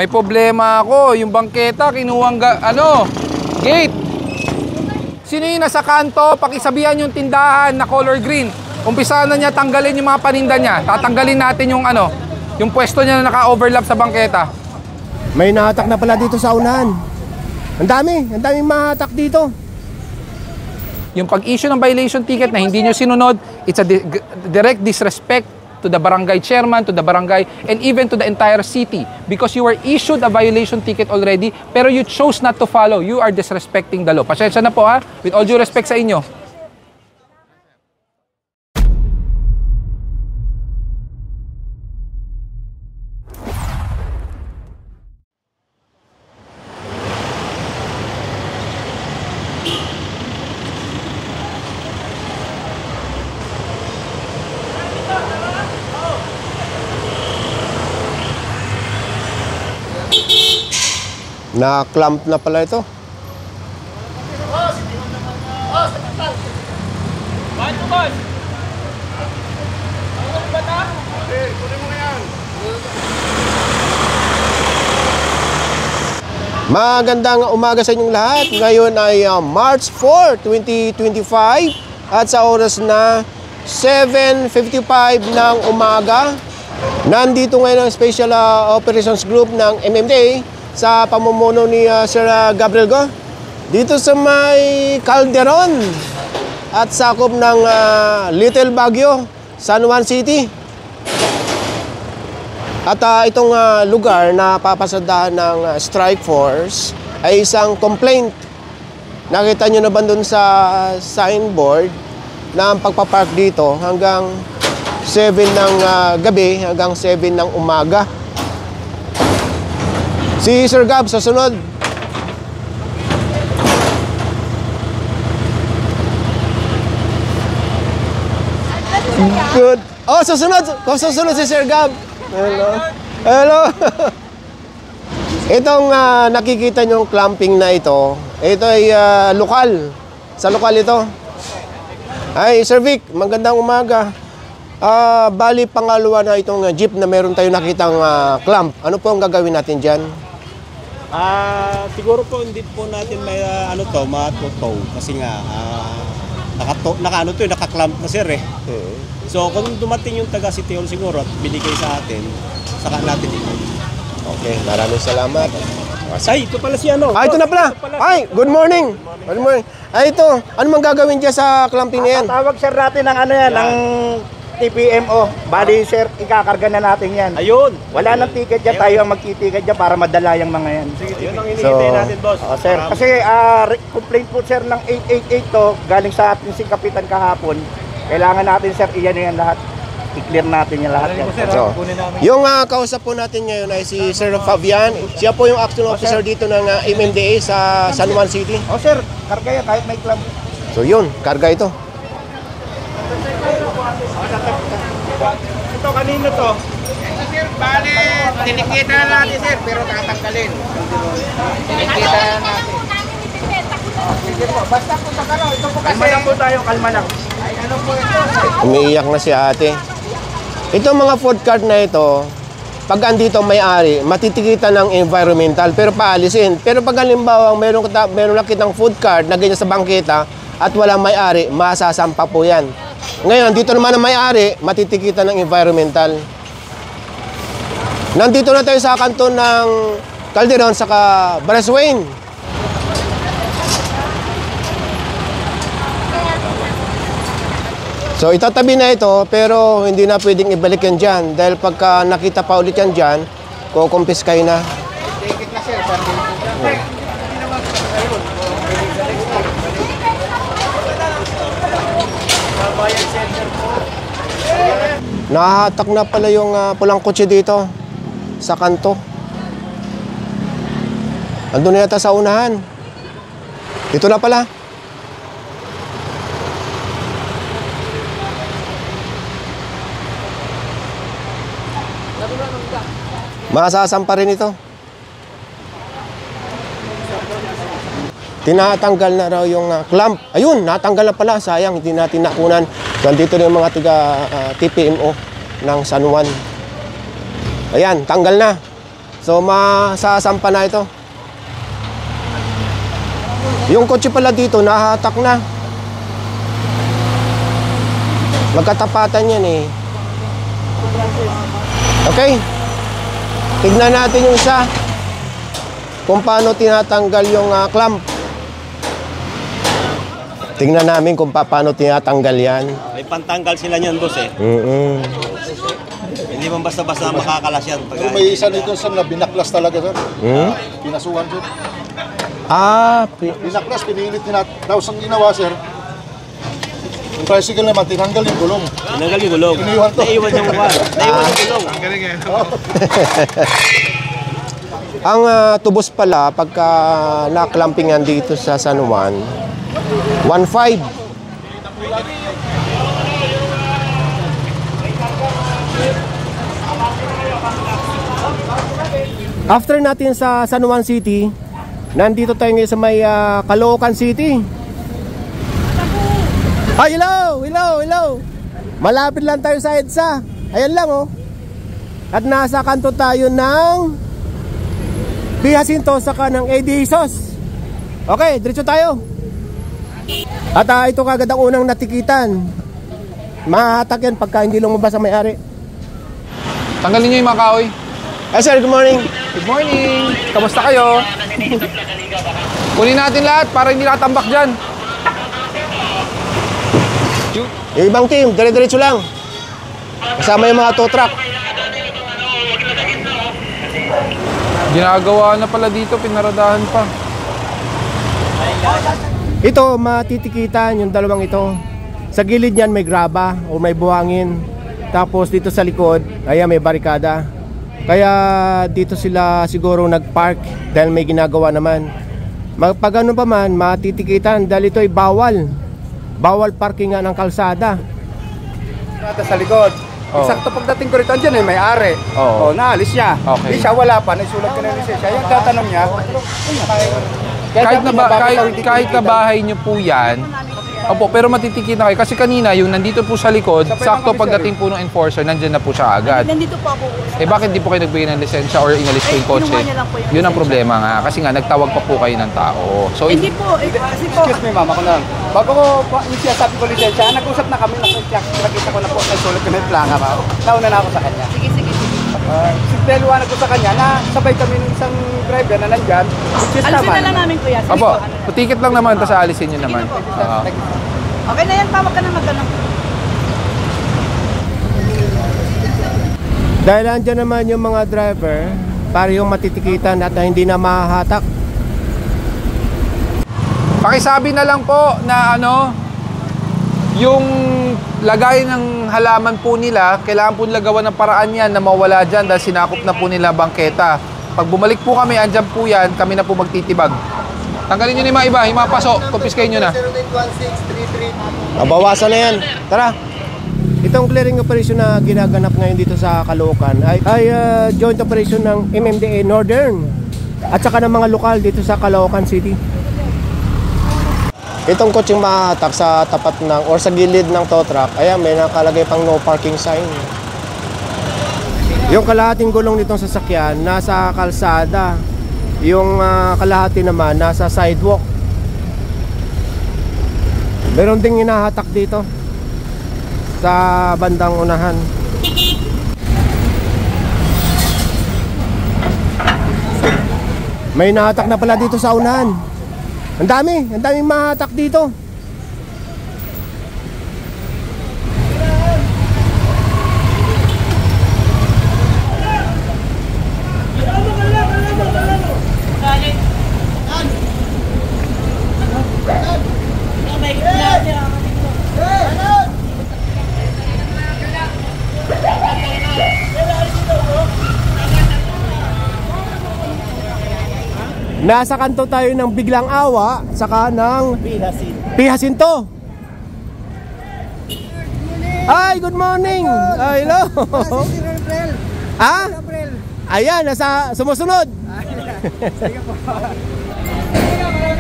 May problema ako. Yung bangketa, kinuwang gate. Sino yung nasa kanto? Pakisabihan yung tindahan na color green. Umpisahan na niya tanggalin yung mga paninda niya. Tatanggalin natin yung yung pwesto niya na naka-overlap sa bangketa. May nahatak na pala dito sa unahan. Ang daming mahatak dito. Yung pag-issue ng violation ticket na hindi nyo sinunod, it's a direct disrespect to the barangay chairman, to the barangay, and even to the entire city. Because you were issued a violation ticket already, pero you chose not to follow. You are disrespecting the law. Pasensya na po ha, with all due respect sa inyo. Na-clamp na pala ito. Magandang umaga sa inyong lahat. Ngayon ay March 4, 2025 at sa oras na 7:55 ng umaga. Nandito ngayon ang Special Operations Group ng MMDA sa pamumuno ni Sir Gabriel Go dito sa may Calderon at sakop ng Little Baguio, San Juan City. At itong lugar na papasadahan ng strike force ay isang complaint. Nakita nyo na ba dun sa signboard na ang pagpapark dito hanggang 7 ng gabi hanggang 7 ng umaga. Si Sir Gab, sa sunod. Good. Oh, susunod. Susunod si Sir Gab. Hello. Hello. Itong nakikita nyong clamping na ito ay lokal. Sa lokal ito. Ay, Sir Vic, magandang umaga. Bali, pangalawa na itong jeep na meron tayo nakitang clamp. Ano po ang gagawin natin dyan? Siguro po hindi po natin may matutow kasi nga naka-clamp na sir eh. So kung dumating yung taga City Hall siguro at binigay sa atin, saka natin ito. Okay, maraming salamat. Ay, ito pala si ano. Ito na pala. Ay, good morning. Good morning. Ay, ito. Ano mang gagawin dyan sa clamping na yan? Tawag sir natin ng ng TPMO. Bali sir, ikakarga na natin yan. Ayun. Wala nang ticket dyan, tayo ang magtiticket dyan para madala yung mga yan. Yun ang hinihintay natin, boss. Sir, kasi complaint po sir ng 888 to, galing sa ating kapitan kahapon. Kailangan natin sir, iyan yan lahat. I-clear natin yung lahat yan. So, yung kausap po natin ngayon ay si Sir Fabian. Siya po yung action officer dito ng MMDA sa San Juan City. Sir, karga yan kahit may club. So yun, karga ito. Ito kanino to? Sir, bali, tinikita na natin sir, pero tatanggalin. Tinikita na natin. Sige po, basta po sa kano, ito po kasi. Kalma lang po tayo, kalma lang. Ay, ano po ito? Umiiyak na si ate. Itong mga food cart na ito, pag andito may-ari, matitikitan ng environmental, pero paalisin. Pero pag halimbawa, meron nakitang food cart na ganyan sa bangketa at walang may-ari, masasampa po yan. Ngayon, dito naman ang may-ari, matitikitan ng environmental. Nandito na tayo sa kanto ng Calderon saka Braswayne. So itatabi na ito, pero hindi na pwedeng ibalik yan dyan. Dahil pagka nakita pa ulit yan dyan, kukumpiskay na. Ticket na sir, Nahatak na pala yung pulang kotse dito sa kanto. Andun na yata sa unahan. Dito na pala. Masasampa rin ito. Tinatanggal na raw yung clamp. Ayun, natanggal na pala. Sayang, hindi natin nakunan. Nandito na yung mga tiga TPMO ng San Juan. Ayan, tanggal na. So, masasampa na ito. Yung kotse pala dito, nahatak na. Magkatapatan yan eh. Okay. Tignan natin yung isa. Kung paano tinatanggal yung clamp. Tignan namin kung paano tinatanggal yan. May pantanggal sila niyan, boss eh. Hindi man basta-basta makakalas yan. Pero may isa nito sir na binaklas talaga sir. Pinasuhan sir. Binaklas, pinilit nila. Tapos ang ginawa sir, yung tricycle naman, tinanggal yung gulong. Tinanggal yung gulong. Iniwan to. Naiwan yung gulong. Ang galing eh. Ang tubos pala, pagka na-clampingan dito sa San Juan, 1.5. After natin sa San Juan City, nandito tayo ngayon sa may Caloocan City. Ay, hello. Malapit lang tayo sa EDSA. Ayan lang oh. At nasa kanto tayo ng P. Jacinto saka ng AD Jesus. Okay, diretso tayo. At ito kagad ang unang natikitan. Mahahatak yan pagka hindi lumabas ang may-ari. Tanggalin nyo yung mga kahoy. Hey sir, good morning. Good morning. Kamusta kayo? Kunin natin lahat para hindi nakatambak dyan. Yung ibang team, dire-diretso lang. Kasama yung mga tow truck. Ginagawa na pala dito, pinaradahan pa. Ito, matitikitan yung dalawang ito. Sa gilid niyan may graba o may buhangin. Tapos dito sa likod, ayan may barikada. Kaya dito sila siguro nagpark dahil may ginagawa naman. Pag ano pa man, matitikitan dahil ito ay bawal. Bawal parking nga ng kalsada. Sa likod. Eksakto pagdating ko rito, andyan may ari. Oo. Naalis niya. Okay. Di siya wala pa, naisulat ka na rin siya. Yung tatanong niya, Kahit na bahay nyo po yan, opo, pero matitikitan kayo. Kasi kanina, yung nandito po sa likod, sakto pagdating po ng enforcer, nandyan na po siya agad. Nandito po ako. Eh bakit di po kayo nagbigay ng lisensya or inalis po yung kotse? kinuha niya lang po yung Yun ang problema nga. Kasi nga, nagtawag pa po kayo ng tao. So, Hindi po, kasi po, excuse me mama ko lang. Bago ko yung sinasabi ko lisensya, nag-usap na kami, nakita ko na po, nagsulat ko na yung planga pa. Nauna na ako sa kanya. sige. Simple liwanag ko sa kanya na sabay kami ng isang driver na nandyan, which is Alisin tama na lang namin kuya. Sige opo, po. ticket lang naman, tapos aalisin nyo naman. Oo. Okay na yan, tawag ka na magkanong. Dahil andyan naman yung mga driver para yung matitikitan at hindi na mahahatak. Pakisabi na lang po na yung lagay ng halaman po nila, kailangan po nila gawa ng paraan yan na mawala dyan dahil sinakop na po nila bangketa. Pag bumalik po kami, andyan po yan, kami na po magtitibag. Tanggalin nyo na yung mga iba, yung mga paso, kumpiskahin nyo na. Bawasan na yan. Tara. Itong clearing operation na ginaganap ngayon dito sa Caloocan ay joint operation ng MMDA Northern at saka ng mga lokal dito sa Caloocan City. Itong kotseng mahatak sa tapat ng or sa gilid ng tow truck, ayan may nakalagay pang no parking sign. Yung kalahating gulong nitong sasakyan nasa kalsada, yung kalahati naman nasa sidewalk. Meron ding hinahatak dito sa bandang unahan. May nahatak na pala dito sa unahan. Ang daming mahatak dito. Nasa kanto tayo ng Biglang Awa, saka ng P. Jacinto. Ay, good morning. Ay, hello. Ah? Ayan, nasa sumusunod.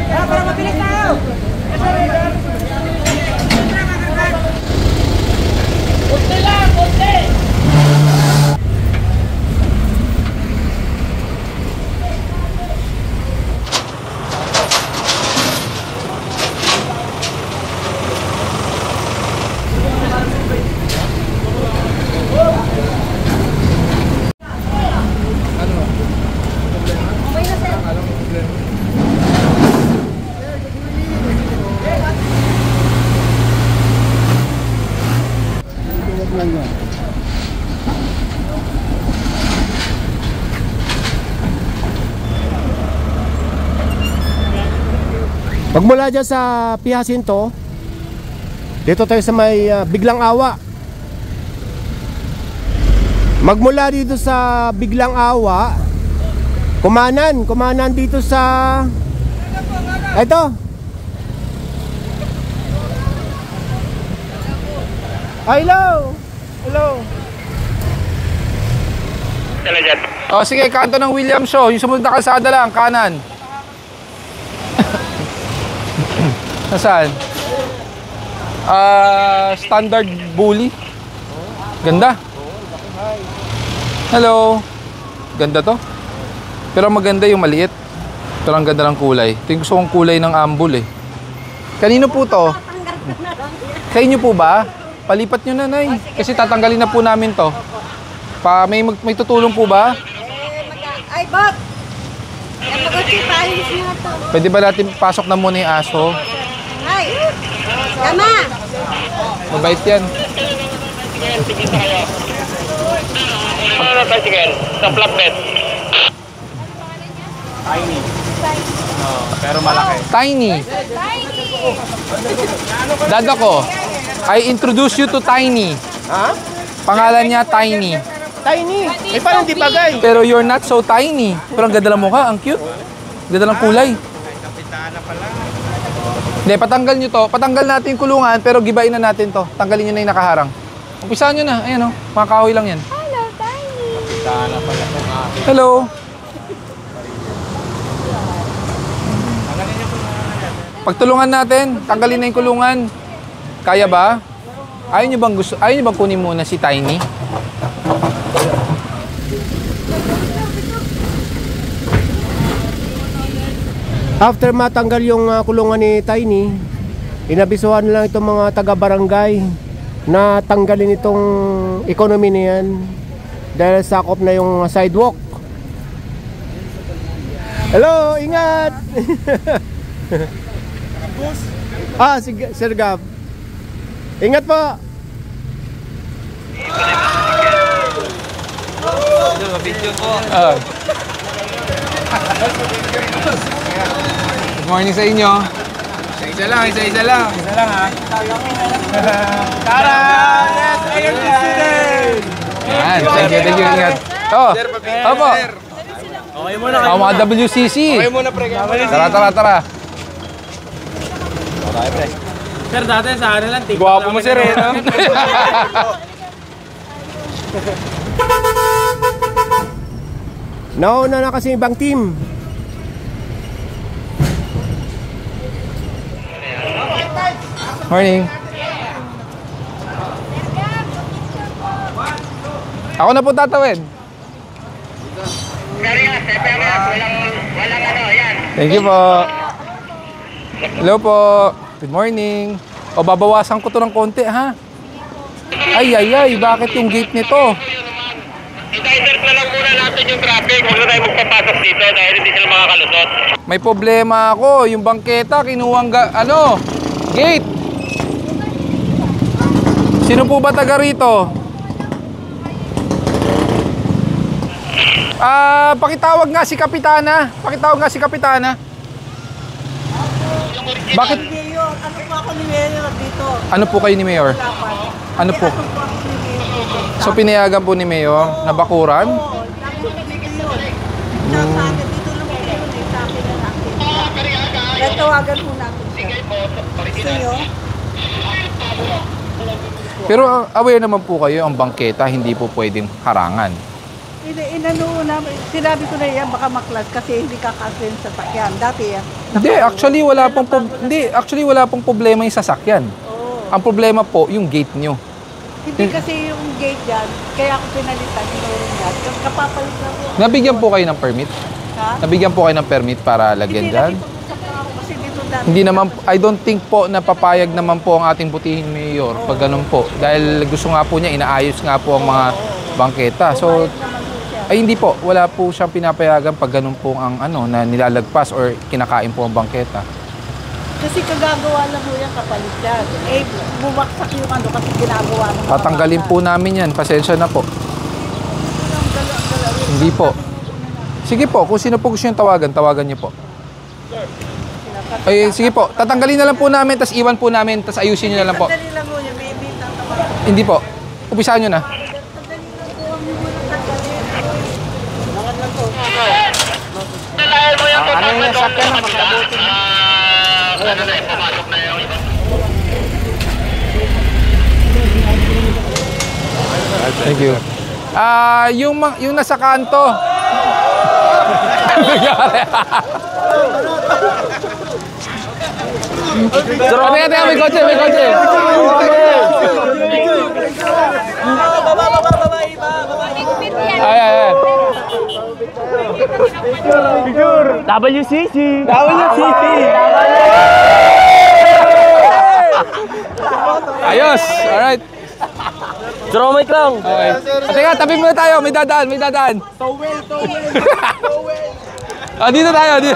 Para mabilis tayo. Magmula dyan sa Piacinto, dito tayo sa may Biglang Awa. Magmula dito sa Biglang Awa, kumanan dito sa ito. Hello. Oh, sige, kanto ng William Shaw. Yung sumunod na kalsada lang, kanan. Nasaan? Standard Bully. Ganda. Hello. Ganda to. Pero maganda yung maliit. Pero ang ganda ng kulay. Ito yung gusto kong kulay ng ambul eh. Kanino po to? Sa inyo po ba? Palipat nyo na, Nay. Kasi tatanggalin na po namin to. May tutulong po ba? Ay, Bob! Mag-occupies na to. Pwede ba natin pasok na muna yung aso? Ay! Tama! Mabait yan. Sa flatbed. Pero malaki. Tiny. Dada ko, I introduce you to Tiny. Ha? Pangalan niya Tiny. Tiny. Eh, parang di bagay. Pero you're not so tiny. Pero ang ganda ng mukha, ang cute. Ganda ng kulay. Hindi, patanggal nyo to. Patanggal natin yung kulungan, pero gibain na natin to. Tanggalin nyo na yung nakaharang. Umpisahan nyo na. Ayan o, mga kahoy lang yan. Hello, Tiny! Hello. Pagtulungan natin, tanggalin na yung kulungan. Kaya ba? Ayaw nyo bang kunin muna si Tiny? After matanggal yung kulungan ni Tiny, inabisuhan lang itong mga taga-barangay na tanggalin itong economy na yan dahil sakop na yung sidewalk. Hello, ingat! Sige, Sir Gab. Ingat po! Good morning sa inyo. Isa lang ha. Tara! Yes, ayun si student! Yan, thank you, ingat. Oh, opo. Okay muna. Mga WCC. Okay muna, pre. Tara. Sir, dati sa akin lang. Gwapo mo, sir, eh, no? Nauna na kasi ibang team. Morning. Ako na po tatawid. Thank you po. Hello po. Good morning. O, babawasan ko to ng konti, ha? Ay, bakit yung gate nito? I-divert na lang muna natin yung traffic. Huwag na tayo magpapasok dito dahil hindi sila makakalusot. May problema ako. Yung bangketa, kinuwang gate. Sino po ba taga rito? Pakitawag nga si Kapitana. Bakit? Mayor, ano po ako ni Mayor dito? Ano po kayo ni Mayor? Ano po? Ano po ako ni Mayor? So pinayagan po ni Mayor na bakuran? Oo, dito yun. Sa akin, dito lang po yun eh, sa akin na natin. Kaya tawagan po natin siya. Gusto nyo? Pero aware naman po kayo, ang bangketa hindi po pwedeng harangan. Inano namin, sinabi ko na yan, baka maklas kasi hindi kakasin sa sakyan. Dati yan. Hindi, actually wala pong problema yung sasakyan. Oo. Ang problema po yung gate nyo. Hindi kasi yung gate dyan, kaya ako pinalitan, inurin yan. Kapapalit na po. Nabigyan po kayo ng permit? Ha? Nabigyan po kayo ng permit para lagyan dyan? Nakipag-usap na ako kasi dito dati. Hindi naman, I don't think po na papayag naman po ang ating butihing mayor pag ganun po. Dahil gusto nga po niya, inaayos nga po ang mga bangketa. So, ay hindi po, wala po siyang pinapayagan pag ganun po ang na nilalagpas or kinakain po ang bangketa. Kasi kagagawa lang po yan kapalit yan. Eh, bumaksak yung kasi ginagawa ng mga Tatanggalin bata. po namin yan, pasensya na po. Hindi po. Sige po, kung sino po gusto yung tawagan niyo po. Ay, sige po. Tatanggalin na lang po namin, tas iwan po namin, tas ayusin nyo na lang po. Sandali lang po niya, may tatawa. Hindi po. Umpisahan nyo na. Sandali lang po, ang muna tanggalin. Ano yung sakyan na magkabuti na? Thank you. Yung nasa kanto. Teka, may kotse, may kotse. Ay, ay, ay. WCC! Ayos, alright. Dromite lang! Okay. Teka, tabi muna tayo, may dadaan, may dadaan. Dito tayo, dito.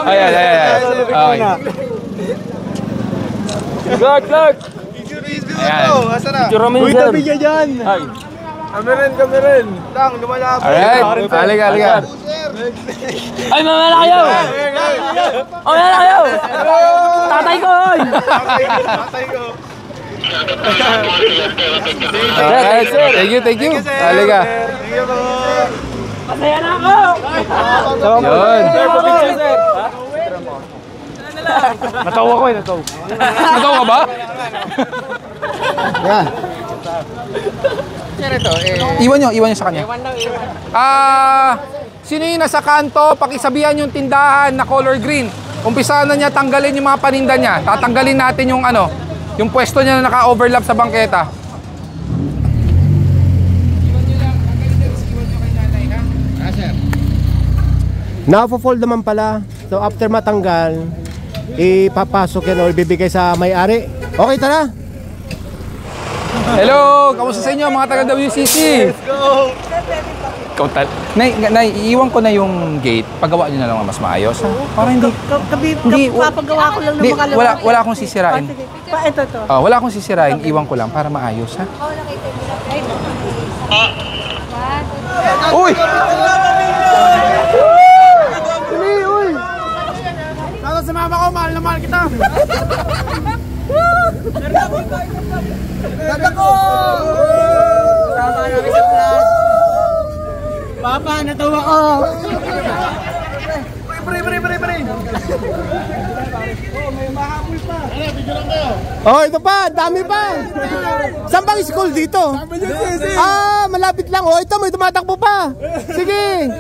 Ayan, ayan, ayan. Okay. Clark! Ayan. Uy, tabi ka dyan! Kamerin! Lang, lumalapit! Alright, halika, halika. Ay, mamala kayo! Mamala kayo! Tatay ko! Alright, thank you. Halika. Masaya na ako! Yun. Natawa ko eh, natawa. Natawa ka ba? Yan. Iwan nyo sa kanya. Sino yung nasa kanto, pakisabihan yung tindahan na color green. Umpisahan na niya tanggalin yung mga paninda niya. Tatanggalin natin yung yung pwesto niya na naka-overlap sa bangketa. Nafo-fold naman pala. So after matanggal, ipapasok yan o ibibigay sa may-ari. Okay, tara. Hello! Kamusta sa inyo mga taga-WCC? Let's go! Nay, iiwan ko na yung gate. Pagawa nyo na lang mas maayos. Ha? Para hindi... Papagawa ko lang ng mga lawa. Wala akong sisirain. Ito. Wala akong sisirain. Iwan ko lang para maayos. Ha? Uy! Tara sa mama ko, mahal na mahal kita! Ganda ko! Tama namin sa vlog! Papa, natawa ko! Pre! May mahabol pa! Ano, video lang kayo? Oh, ito pa, dami pa. Saan bang school dito? Malapit lang. Oh, ito may tumatakbo pa. Sige.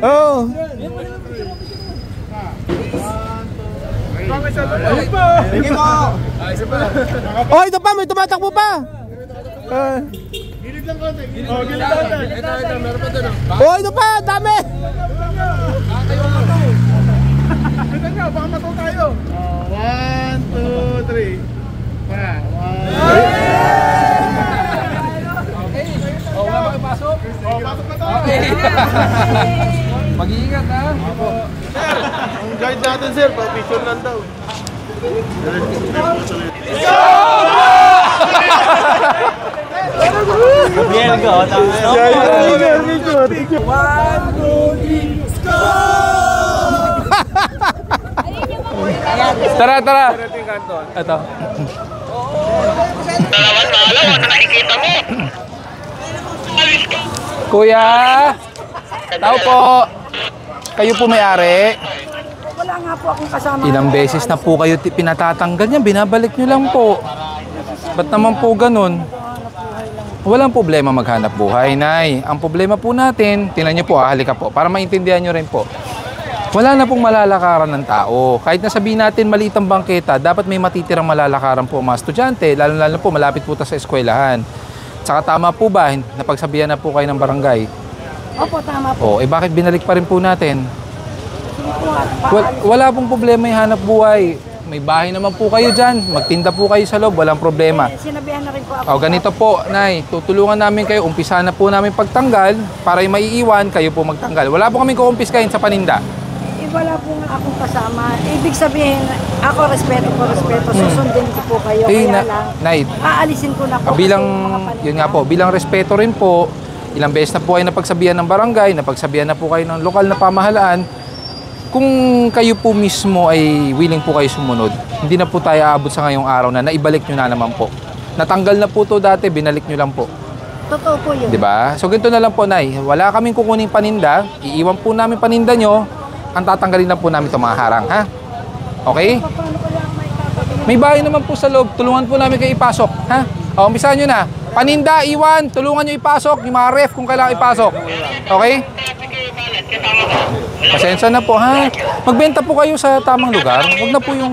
Oh. Sige mo! Oh, ito pa may tumatakbo pa. Gilid lang konti. Oh, gilid lang konti. Ito, meron pa doon. Oh, ito pa, dami. Ito nga, baka mataw tayo. 1, 2, 3. Wala ba kayo pasok? Pasok na to. Mag-iingat ha? Sir, ang guide natin sir, pa-picture lang daw. Gabriel ko, tama. Tara. Ito. Kuya! Tao po! Kayo po may-ari. Wala nga po akong kasama. Ilang beses na po kayo pinatatanggal niya, binabalik niyo lang po. Ba't naman po ganun? Walang problema maghanap buhay, Nay. Ang problema po natin, tingnan niyo po, halika po, para maintindihan niyo rin po. Wala na pong malalakaran ng tao. Kahit nasabihin natin maliit ang bangketa, dapat may matitirang malalakaran po mga estudyante, lalo-lalo po malapit po sa eskwelahan. Tsaka tama po ba, napagsabihan na po kayo ng barangay? Opo, tama po. Bakit binalik pa rin po natin? Sige po nga, Wala pong problema yung hanap buhay. May bahay naman po kayo dyan. Magtinda po kayo sa loob. Walang problema. sinabihan na rin po ako. Ganito po, Nay. Tutulungan namin kayo. Umpisa na po namin pagtanggal. Para yung maiiwan, kayo po magtanggal. Wala po kaming kukumpiskahin sa paninda. Wala po nga akong kasama. Ibig sabihin, ako respeto. Susundin ko po kayo. Kaya lang, Nay, aalisin ko na po. bilang, kasi yung mga paninda. yun nga po, bilang respeto rin po, ilang beses na po kayo napagsabihan ng barangay, napagsabihan na po kayo ng lokal na pamahalaan, kung kayo po mismo ay willing po kayo sumunod, hindi na po tayo aabot sa ngayong araw na naibalik nyo na naman po. Natanggal na po to dati, binalik nyo lang po. Totoo po yun. Diba? So ganito na lang po, Nay. Wala kaming kukuning paninda, iiwan po namin paninda nyo, ang tatanggalin na po namin itong mga harang, ha? Okay? May bahay naman po sa loob, tulungan po namin kayo ipasok, ha? O, umpisahan nyo na. Paninda, iwan, tulungan nyo ipasok, yung mga ref kung kailangan ipasok. Okay? Pasensya na po, ha? Magbenta po kayo sa tamang lugar. Huwag na po yung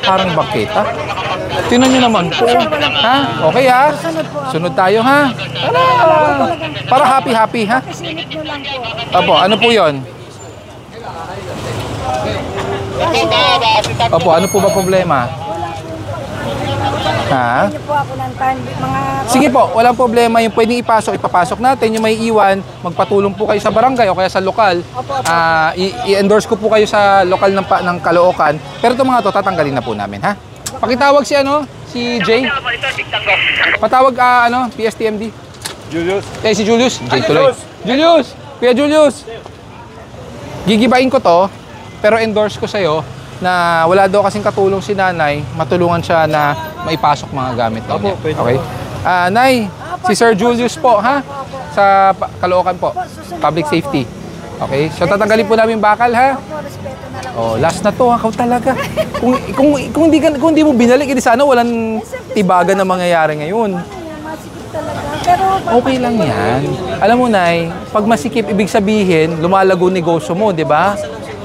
parang bangketa. Tingnan nyo naman po. Ha? Okay, ha? Sunod tayo, ha? Para happy-happy, ha? Opo, ano po yon? Opo, ano po ba problema? Ha? po ako ng time, mga... Sige po, walang problema. Yung pwedeng ipasok, ipapasok natin. Yung may iwan, magpatulong po kayo sa barangay o kaya sa lokal. I-endorse ko po kayo sa lokal ng Caloocan. Pero itong mga to, tatanggalin na po namin, ha? Pakitawag si si Jay. Patawag PSTMD. Julius. Si Julius. Jay tuloy. Julius! Kuya Julius! Gigibain ko to, pero endorse ko sa'yo na wala daw kasing katulong si nanay, matulungan siya na maipasok mga gamit daw niya. Okay? Nay, si Sir Julius po, ha? Sa Caloocan po. Public safety. Okay? So tatanggalin po namin bakal, ha? Oh, last na to, ikaw talaga. Kung hindi mo binalik, hindi sana walang tibagan na mangyayari ngayon. Okay lang yan. Alam mo, Nay, pag masikip, ibig sabihin, lumalago negosyo mo, di ba?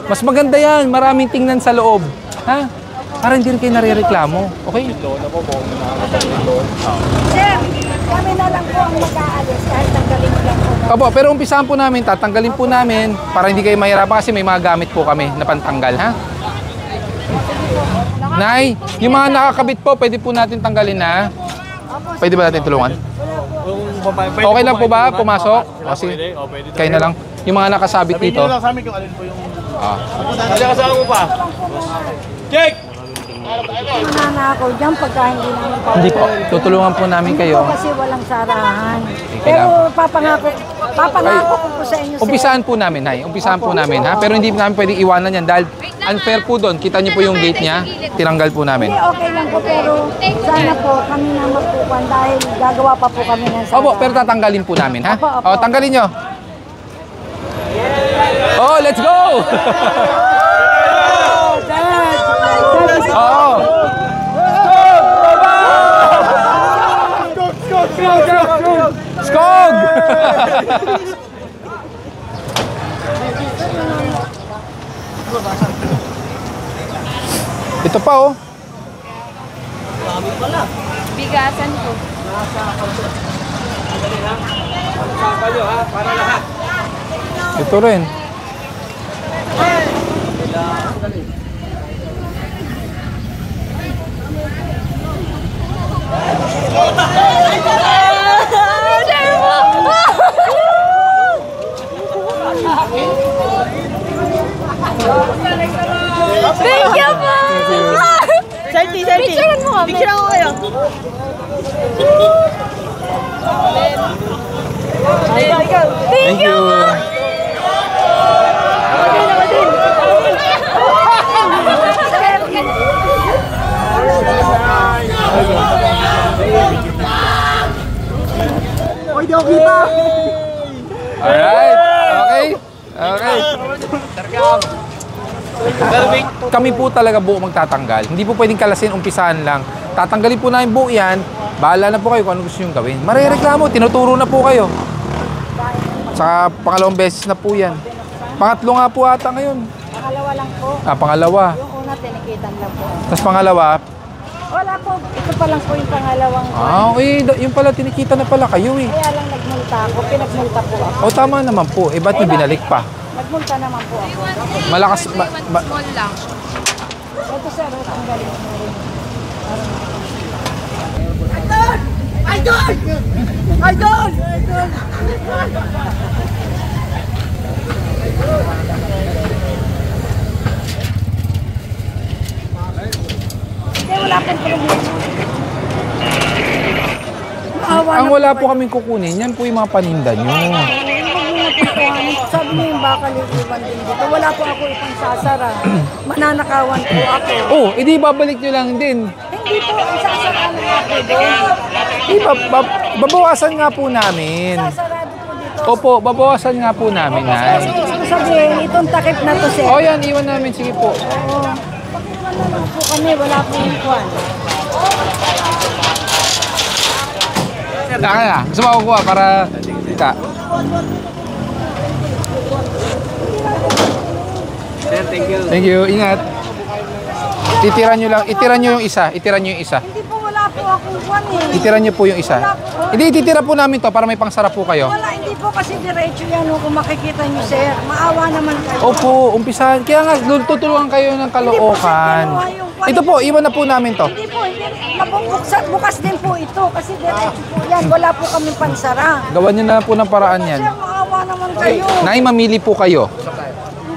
Mas maganda yan, maraming tingnan sa loob. Ha? Para hindi rin kayo nare-reklamo. Okay? Sir, kami na lang po ang mag-aalis kahit tanggalin mo lang po. Opo, pero umpisahan po namin, tatanggalin po namin para hindi kayo mahirapan kasi may mga gamit po kami na pantanggal, ha? Nay, yung mga nakakabit po, pwede po natin tanggalin na. Pwede ba natin tulungan? Okay lang po ba? Pumasok? Kasi kayo na lang. Yung mga nakasabit dito. Sabihin nyo lang sa amin kung alin po yung... Kasi kasama mo pa. Jake! Nanakaw dyan pagka hindi namin pa. Hindi po. Tutulungan po namin kayo. Kasi walang sarahan. Pero papangako ko po sa inyo, sir. Umpisahan po namin, Nay. Umpisahan po namin, ha? Pero hindi namin pwedeng iwanan yan dahil unfair po doon. Kita niyo po yung gate niya. Tinanggal po namin. Hindi, okay lang po. Pero sana po kami na magpupan dahil gagawa pa po kami ng sarahan. Opo, pero tatanggalin po namin, ha? Opo, opo. O, tanggalin nyo. Oh, let's go! Oo. Skog! Ito pa, oh. Bigasan ko. Ito rin. Thank you po! Selfie! Picturean mo kami. Picturean ko kayo. Thank you! Oy, di ako kita! Alright. Okay. Okay. Kami po talaga buo magtatanggal. Hindi po pwedeng kalasin, umpisahan lang. Tatanggalin po namin buo yan. Bahala na po kayo kung ano gusto nyo gawin. Marereklamo, tinuturo na po kayo. Sa pangalawang beses na po yan. Pangatlo nga po ata ngayon. Pangalawa lang po. Pangalawa. Yung una, tinikitan lang po. Tapos pangalawa. Wala po. Ito pa lang po yung pangalawang. Okay. Yung pala, tinikita na pala kayo eh. Kaya lang nagmulta ako. Pinagmulta po ako. O tama naman po. Eh, ba't nyo binalik pa? Nagmulta naman po ako. Malakas. Small lang. Ito sir, tanggalin mo rin. Idol! Wala pong problema. Ang wala po kaming kukunin, yan po yung mga paninda nyo. pintuan. Sabi niyo yung bakal iiwan din dito. Wala po ako itong sasara. Mananakawan po ako. Oh, hindi babalik nyo lang din. Hindi po, isasara na ako doon. Di babawasan nga po namin. Sasarado po dito. Opo, babawasan nga po namin, Nay. Ibig sabihin, itong takip na to, sir. O yan, iwan namin. Sige po. Oo. Pakiwan na lang po kami, wala po yung kwan. Taka na. Gusto mo ako kuha para kita. Sir, thank you. Thank you. Ingat. Itira nyo lang. Itira nyo yung isa. Itira nyo yung isa. Hindi po, wala po akong kwan eh. Itira nyo po yung isa. Hindi, ititira po namin to para may pangsarap po kayo. Wala, hindi po kasi diretso yan kung makikita nyo, sir. Maawa naman kayo. Opo, umpisahan. Kaya nga, tutulungan kayo ng Caloocan. Ito po, iwan na po namin to. Hindi po, hindi. Bukas din po ito kasi diretso po yan. Wala po kami pansara. Gawan nyo na po ng paraan yan. Sir, maawa naman kayo. Nay, mamili po kayo.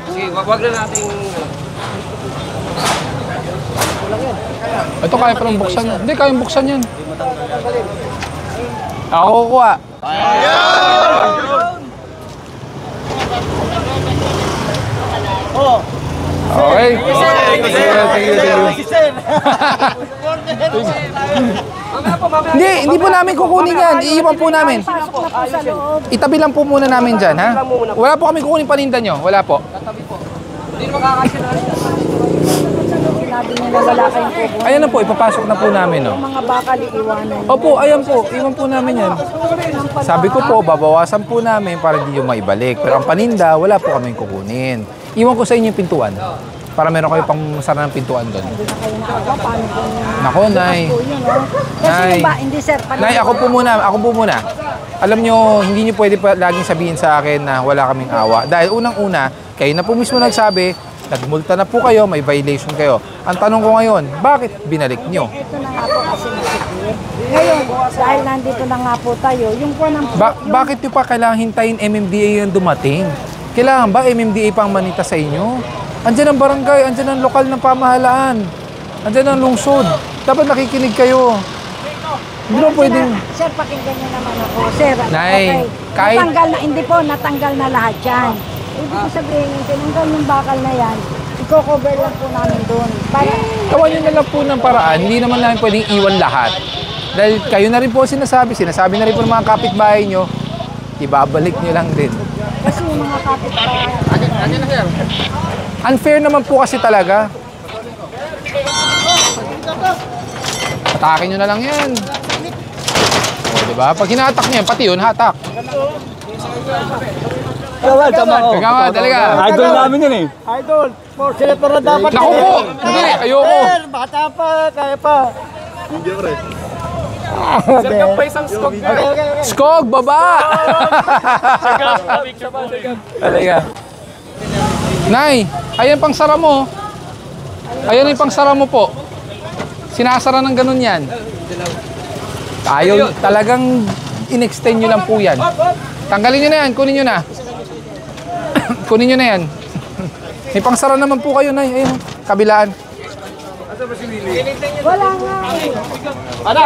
Sige, wag na natin. Ito kaya palang buksan yan. Hindi, kayang buksan yan. Ako kukuha. Okay. Thank you. Hindi po namin kukunin yan. Iiwan po namin. Pasok na po sa loob. Itabi lang po muna namin dyan, ha? Wala po kami kukunin paninda nyo. Wala po. Sinabi niya na wala kayong kubo. Ayan na po, ipapasok na po namin, no? Mga bakal iiwanan. Opo, ayan po. Iwan po namin yan. Sabi ko po, babawasan po namin para hindi nyo maibalik. Pero ang paninda, wala po kaming kukunin. Iwan ko sa inyo yung pintuan. Para meron kayo pang sara ng pintuan doon. Hindi na kayo nakagawa. Paano po yun? Nako, Nay. Po yun, no? Kasi Nay. ba, hindi sir. Nay, ako po muna. Alam nyo, hindi nyo pwede pa laging sabihin sa akin na wala kaming awa. Dahil unang-una, kayo na po mismo nagsabi, nagmulta na po kayo, may violation kayo. Ang tanong ko ngayon, bakit binalik nyo? Ito na nga po kasi nasikip. Ngayon, dahil nandito na nga po tayo, yung po ng... Bakit nyo pa kailangan hintayin MMDA yung dumating? Kailangan ba MMDA pang manita sa inyo? Andyan ang barangay, andyan ang lokal ng pamahalaan, andyan ang lungsod. Dapat nakikinig kayo. Hindi mo pwedeng... Sir, pakinggan niyo naman ako. Sir, Nay, okay. kahit- Natanggal na, hindi po, natanggal na lahat yan. Ibig ko sabihin, tinanggal yung bakal na yan, i-cover lang po namin doon. Para, Gawan nyo na lang po ng paraan, hindi naman namin pwedeng iwan lahat. Dahil kayo na rin po sinasabi na rin po ng mga kapitbahay nyo, ibabalik nyo lang din. kasi yung mga kapitbahay. Unfair naman po kasi talaga. Atakin nyo na lang yan. O, diba? Pag hinatak nyo yan, pati yun, hatak. Kagawa, talaga. Idol namin yun eh. Idol. For senator na dapat. Naku po! Hindi, ayoko. Sir, bata pa, kaya pa. Skog, baba! Talaga. Nay, ayan pang sara mo. Ayan yung pang sara mo po. Sinasara ng ganun yan. Ayaw, talagang in-extend nyo lang po yan. Tanggalin nyo na yan, kunin nyo na. Kunin nyo na yan. May pang sara naman po kayo, Nay. Ayun, kabilaan. Wala nga eh.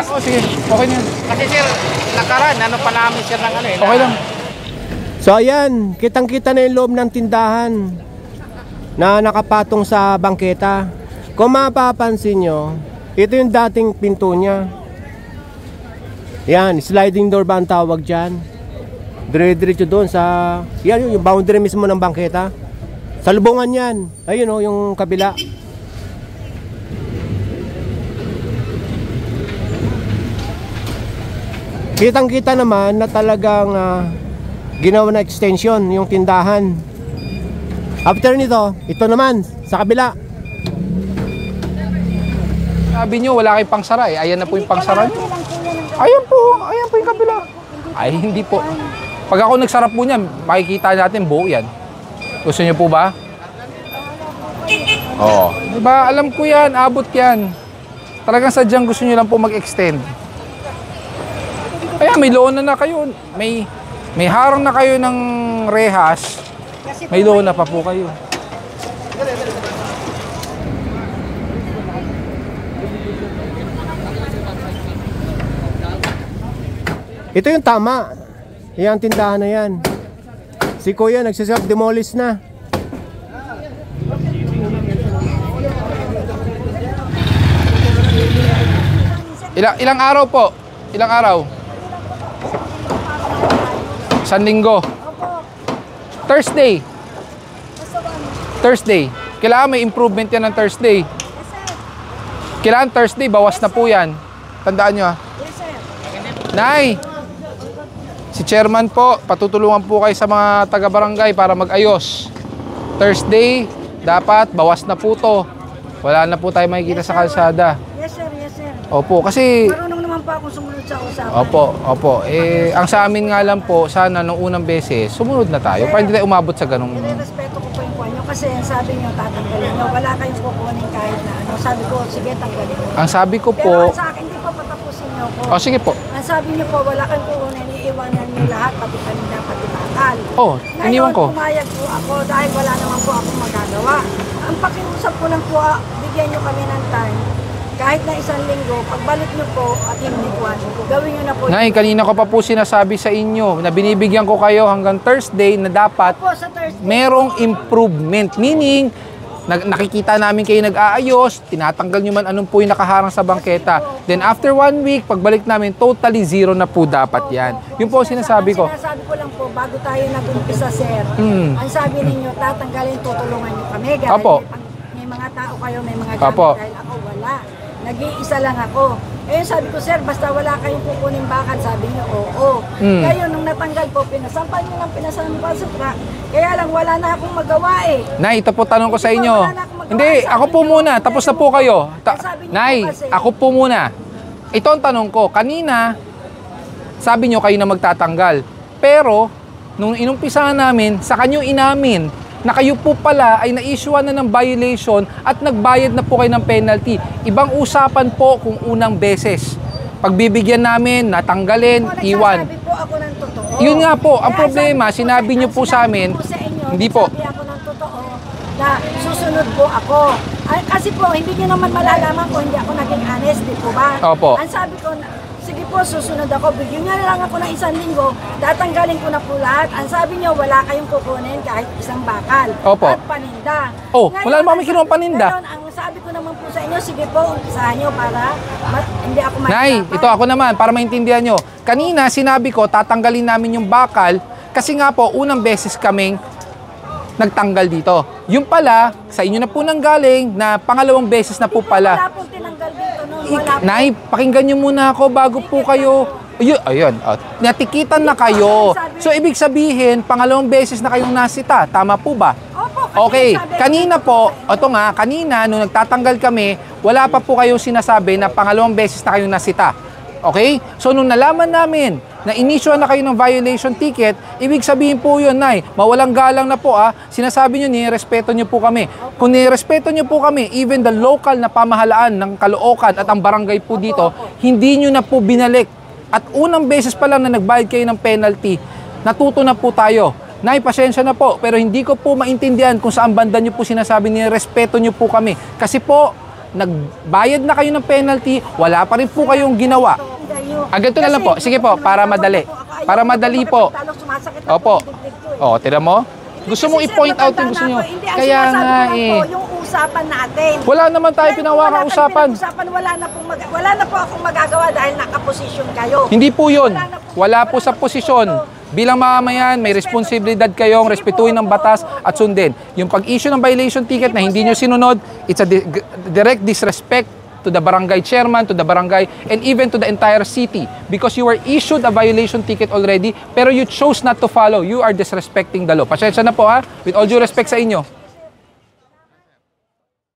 Oh, sige, okay na yan. Kasi sir, lakaran, ano pa namin sir ng ano eh. Okay lang. So ayan, kitang-kita na yung loob ng tindahan na nakapatong sa bangketa. Kung mapapansin nyo, ito yung dating pinto niya. Yan, sliding door ba ang tawag dyan? Dire-diretso doon sa... Yan yung boundary mismo ng bangketa. Sa lubungan yan. Ayun o, yung kabila. Kitang-kita naman na talagang ginawa na extension yung tindahan. After nito, ito naman sa kabila. Sabi nyo, wala kayong pangsara eh. Ayan na po yung pangsara nyo. Ayan po yung kabila. Ay, hindi po. Pag ako nagsarap po niyan, makikita natin buo yan. Gusto nyo po ba? Oo. Diba, alam ko yan, abot yan. Talagang sadyang gusto nyo lang po mag-extend. Kaya may loan na kayo. May harang na kayo ng rehas. May loan na pa po kayo. Ito yung tama. Yung tindahan na yan. Si Kuya nagsiself-demolish na. Ilang araw po? Ilang araw? Isang linggo. Thursday. Thursday. Kailangan may improvement yan ng Thursday. Kailangan Thursday, bawas na po yan. Tandaan nyo ha. Nay, si chairman po, patutulungan po kayo sa mga taga-barangay para mag-ayos. Thursday, dapat bawas na po to. Wala na po tayo makikita sa kalsada. Yes sir, yes sir. Opo, kasi... Marunong naman po akong sumunod sa usapan. Opo. Ang sa amin nga lang po, sana nung unang beses, sumunod na tayo. Para hindi tayo umabot sa ganung... Nire-respeto ko po yung kwan nyo kasi sabi nyo tatanggalin nyo. Wala kayong kukunin kahit na ano. Sabi ko, sige tanggalin nyo. Ang sabi ko Pero po... ang sa akin, hindi po patapusin nyo po. Oh, sige po. Ang sabi nyo po, wala kayong kukunin. Iiwanan nyo lahat, pati kanina, pati bakal. Oh, iniwan ko. Ngayon, pumayag po ako dahil wala naman po akong magagawa. Ang pakiusap ko lang po, bigyan nyo kami ng time. Kahit na isang linggo, pagbalik nyo po at hindi kwan, gawin nyo na po. Nay, kanina ko pa po sinasabi sa inyo na binibigyan ko kayo hanggang Thursday na dapat Po, sa Thursday. merong improvement. Meaning, nakikita namin kayo nag-aayos, tinatanggal nyo man anong po yung nakaharang sa bangketa. Then after 1 week, pagbalik namin, totally zero na po dapat yan. Yun po ang sinasabi ko. Ang sinasabi ko lang po, bago tayo nag-umpisa, sir, ang sabi ninyo, tatanggalin, tutulungan nyo kami. Dahil Opo. may mga tao kayo, may mga Opo. gamit, dahil ako wala. Nag-iisa lang ako. Eh, sabi ko, sir, basta wala kayong kukunin bakal, sabi niyo, oo. Ngayon, nung natanggal po, pinasampan nyo lang, pinasampan sa truck. Kaya lang, wala na akong magawa eh. Nay, ito po tanong ko sa Hindi inyo. po, wala na akong magawa. Hindi, Sabi ako po niyo, muna. Tapos na po kayo. sabi niyo Nay, po kasi- ako po muna. Ito ang tanong ko. Kanina, sabi nyo kayo na magtatanggal. Pero, nung inumpisahan namin, sa kanyo inamin na kayo po pala ay na-issuean na ng violation at nagbayad na po kayo ng penalty. Ibang usapan po kung unang beses. Pagbibigyan namin, natanggalin, iwan. Nagsasabi po ako ng totoo. Yun nga po, ang Kaya problema, sabi ko sinabi sa- niyo po sa amin, sinabi ko sa inyo, hindi po. Sabi ako ng totoo na susunod po ako. Ay, kasi po, hindi niyo naman malalaman kung hindi ako naging honest, di po ba? Opo. Ang sabi ko, sige po, susunod ako. Bigyan niyo na lang ako ng isang linggo, tatanggalin ko na po lahat. Ang sabi niyo, wala kayong kukunin kahit isang bakal. Opo. At paninda. Oh, wala naman kami kinuha paninda. Ngayon, ang sabi ko naman po sa inyo, sige po, umpisahan niyo para hindi ako Nay, mahirapan. ito ako naman, para maintindihan nyo. Kanina, sinabi ko, tatanggalin namin yung bakal kasi nga po, unang beses kaming nagtanggal dito. Yung pala, sa inyo na po nanggaling na pangalawang beses na po Wala pala. pong tinanggal dito noon. Wala po. Nay, pakinggan nyo muna ako bago po kayo. Ayun, natikitan na kayo. So, ibig sabihin, pangalawang beses na kayong nasita. Tama po ba? Opo, kasi Okay, sabi- kanina po, ito nga, kanina, nung nagtatanggal kami, wala pa po kayo sinasabi na pangalawang beses na kayong nasita. Okay? So, nung nalaman namin na inisyo na kayo ng violation ticket, ibig sabihin po yun, Nay, mawalang galang na po sinasabi nyo, nirespeto nyo po kami. Kung nirespeto nyo po kami, even the local na pamahalaan ng Caloocan at ang barangay po dito, hindi nyo na po binalik. At unang beses pa lang na nagbayad kayo ng penalty, natuto na po tayo. Nay, pasensya na po, pero hindi ko po maintindihan kung saan banda nyo po sinasabi nirespeto nyo po kami. Kasi po, nagbayad na kayo ng penalty, wala pa rin po kayong ginawa. Ganito na lang po. Sige po, para madali. Para madali po. Opo. O, tira mo? Gusto mong i-point out yung gusto nyo. Kaya nga Yung usapan natin. Wala naman tayo pinawakang usapan. Wala na po akong magagawa dahil nakaposisyon kayo. Hindi po yun. Wala po sa posisyon. Bilang mamamayan, may responsibilidad kayong respetuhin ng batas at sundin. Yung pag-issue ng violation ticket na hindi nyo sinunod, it's a direct disrespect to the barangay chairman, to the barangay, and even to the entire city. Because you were issued a violation ticket already, pero you chose not to follow. You are disrespecting the law. Pasensya na po With all due respect sa inyo.